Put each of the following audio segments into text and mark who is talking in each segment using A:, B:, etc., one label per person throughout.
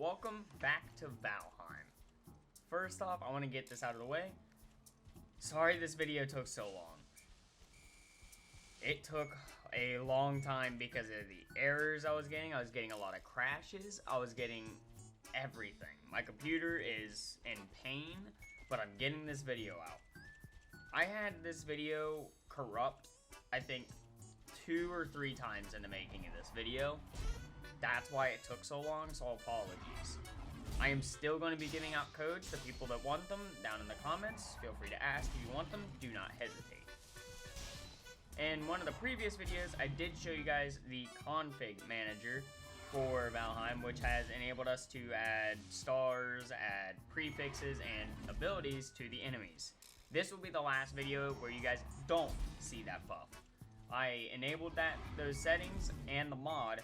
A: welcome back to Valheim. First off, I want to get this out of the way. Sorry this video took so long. It took a long time because of the errors I was getting. I was getting a lot of crashes. I was getting everything. My computer is in pain, but I'm getting this video out. I had this video corrupt, I think, 2 or 3 times in the making of this video. That's why it took so long, so apologies. I am still going to be giving out codes to people that want them down in the comments. Feel free to ask if you want them. Do not hesitate. In one of the previous videos, I did show you guys the config manager for Valheim, which has enabled us to add stars, add prefixes, and abilities to the enemies. This will be the last video where you guys don't see that buff. I enabled those settings and the mod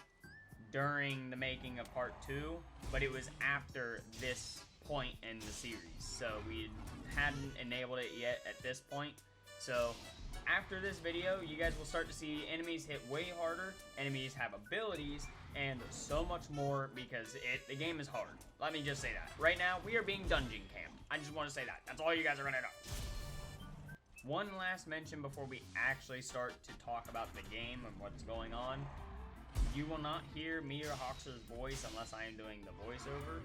A: during the making of part 2, but it was after this point in the series, so we hadn't enabled it yet at this point. So after this video, you guys will start to see enemies hit way harder, enemies have abilities, and so much more because the game is hard. Let me just say that. Right now, we are being dungeon camped. I just want to say that. That's all you guys are gonna know. One last mention before we actually start to talk about the game and what's going on. You will not hear me or hauxxer's voice unless I am doing the voiceover,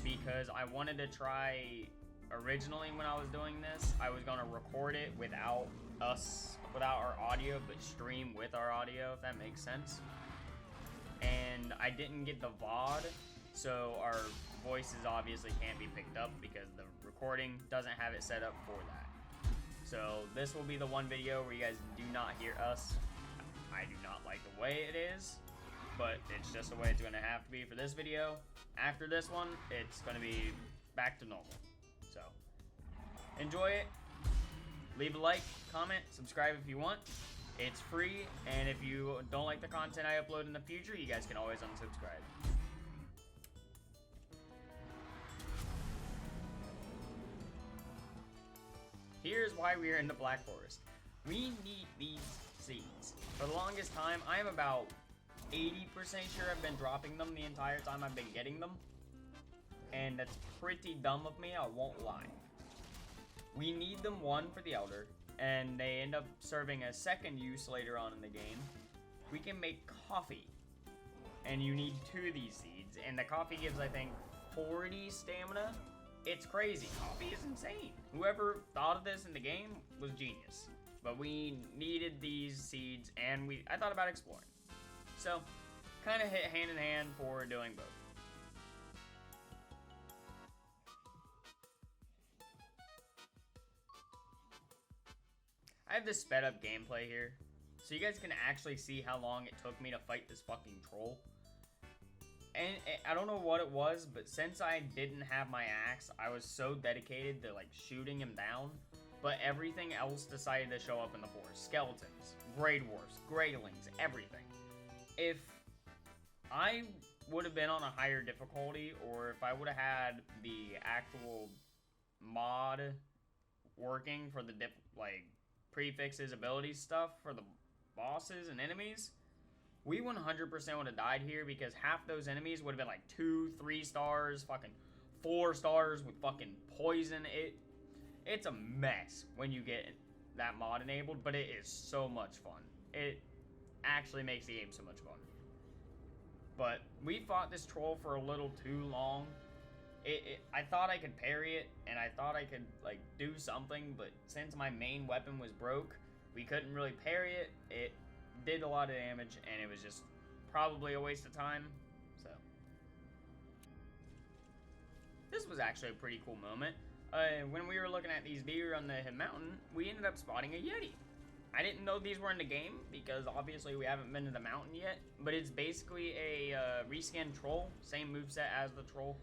A: because I wanted to try, originally when I was doing this, I was going to record it without our audio, but stream with our audio, if that makes sense. And I didn't get the VOD, so our voices obviously can't be picked up because the recording doesn't have it set up for that. So this will be the one video where you guys do not hear us. I do not like the way it is, but it's just the way it's going to have to be for this video. After this one, it's going to be back to normal. So, enjoy it. Leave a like, comment, subscribe if you want. It's free, and if you don't like the content I upload in the future, you guys can always unsubscribe. Here's why we are in the Black Forest. We need these seeds. For the longest time, I am about 80% sure I've been dropping them the entire time I've been getting them. And that's pretty dumb of me, I won't lie. We need them, one, for the Elder, and they end up serving a second use later on in the game. We can make coffee, and you need 2 of these seeds, and the coffee gives, I think, 40 stamina. It's crazy. Coffee is insane. Whoever thought of this in the game was genius. But we needed these seeds, and I thought about exploring. So, kind of hit hand in hand for doing both. I have this sped up gameplay here, so you guys can actually see how long it took me to fight this fucking troll. And I don't know what it was, but since I didn't have my axe, I was so dedicated to like shooting him down. But everything else decided to show up in the forest. Skeletons, Grey Dwarfs, Greylings, everything. If I would have been on a higher difficulty, or if I would have had the actual mod working for the prefixes, abilities stuff for the bosses and enemies, we 100% would have died here, because half those enemies would have been like 2, 3 stars, fucking 4 stars with fucking poison. It's a mess when you get that mod enabled, but it is so much fun. It actually makes the game so much fun. But we fought this troll for a little too long. I thought I could parry it, and I thought I could like do something, but since my main weapon was broke, we couldn't really parry it. It did a lot of damage, and it was just probably a waste of time. So this was actually a pretty cool moment. When we were looking at these deer on the mountain, we ended up spotting a Yeti. I didn't know these were in the game, because obviously we haven't been to the mountain yet, but it's basically a reskinned troll, same moveset as the troll.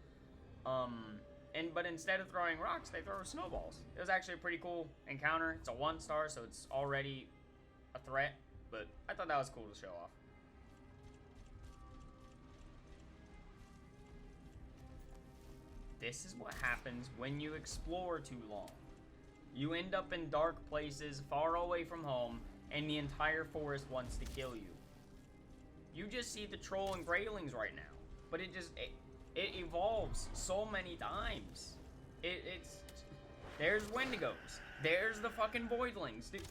A: But instead of throwing rocks, they throw snowballs. It was actually a pretty cool encounter. It's a 1-star, so it's already a threat, but I thought that was cool to show off. This is what happens when you explore too long. You end up in dark places far away from home, and the entire forest wants to kill you. You just see the troll and greylings right now, but It evolves so many times. It's there's Wendigos. There's the fucking Voidlings. Dude,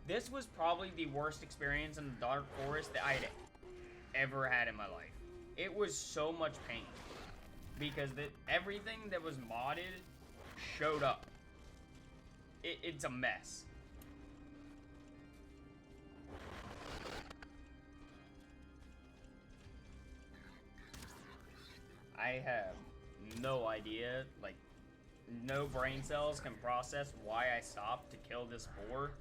A: this was probably the worst experience in the Dark Forest that I'd ever had in my life. It was so much pain because everything that was modded showed up. It's a mess. I have no idea, like, no brain cells can process why I stopped to kill this boar.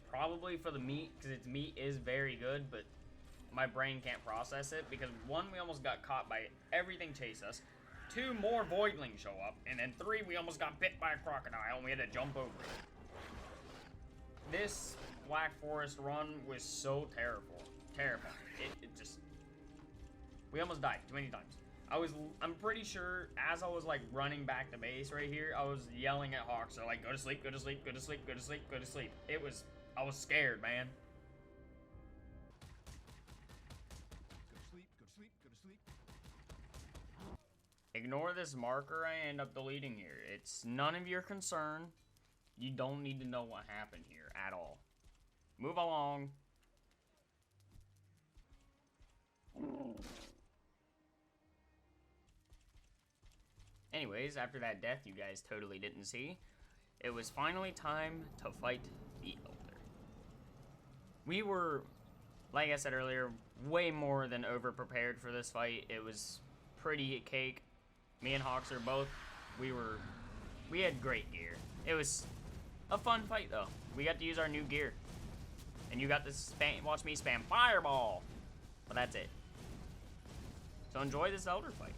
A: Probably for the meat, because its meat is very good, but my brain can't process it, because 1, we almost got caught by everything chase us, 2, more voidlings show up, and then 3, we almost got bit by a crocodile, and we had to jump over it. This Black Forest run was so terrifying. It just, we almost died too many times. I'm pretty sure as I was like running back to base right here, I was yelling at hauxxer like, go to sleep, go to sleep, go to sleep, go to sleep, go to sleep. I was scared, man.
B: Go to sleep, go to sleep, go to sleep.
A: Ignore this marker I end up deleting here. It's none of your concern. You don't need to know what happened here at all. Move along. Anyways, after that death you guys totally didn't see, it was finally time to fight the Elder. We were, like I said earlier, way more than over-prepared for this fight. It was pretty cake. Me and hauxxer both, we had great gear. It was a fun fight though. We got to use our new gear. And you got to watch me spam Fireball. But that's it. So enjoy this Elder fight.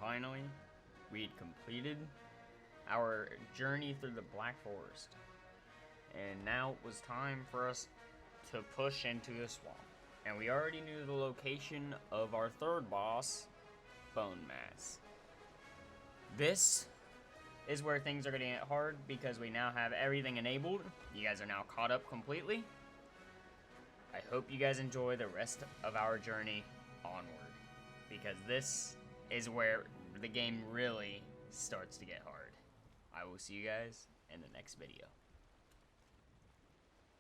A: Finally, we'd completed our journey through the Black Forest. And now it was time for us to push into the swamp. And we already knew the location of our third boss, Bone Mass. This is where things are going to get hard because we now have everything enabled. You guys are now caught up completely. I hope you guys enjoy the rest of our journey onward, because this is where the game really starts to get hard. I will see you guys in the next video.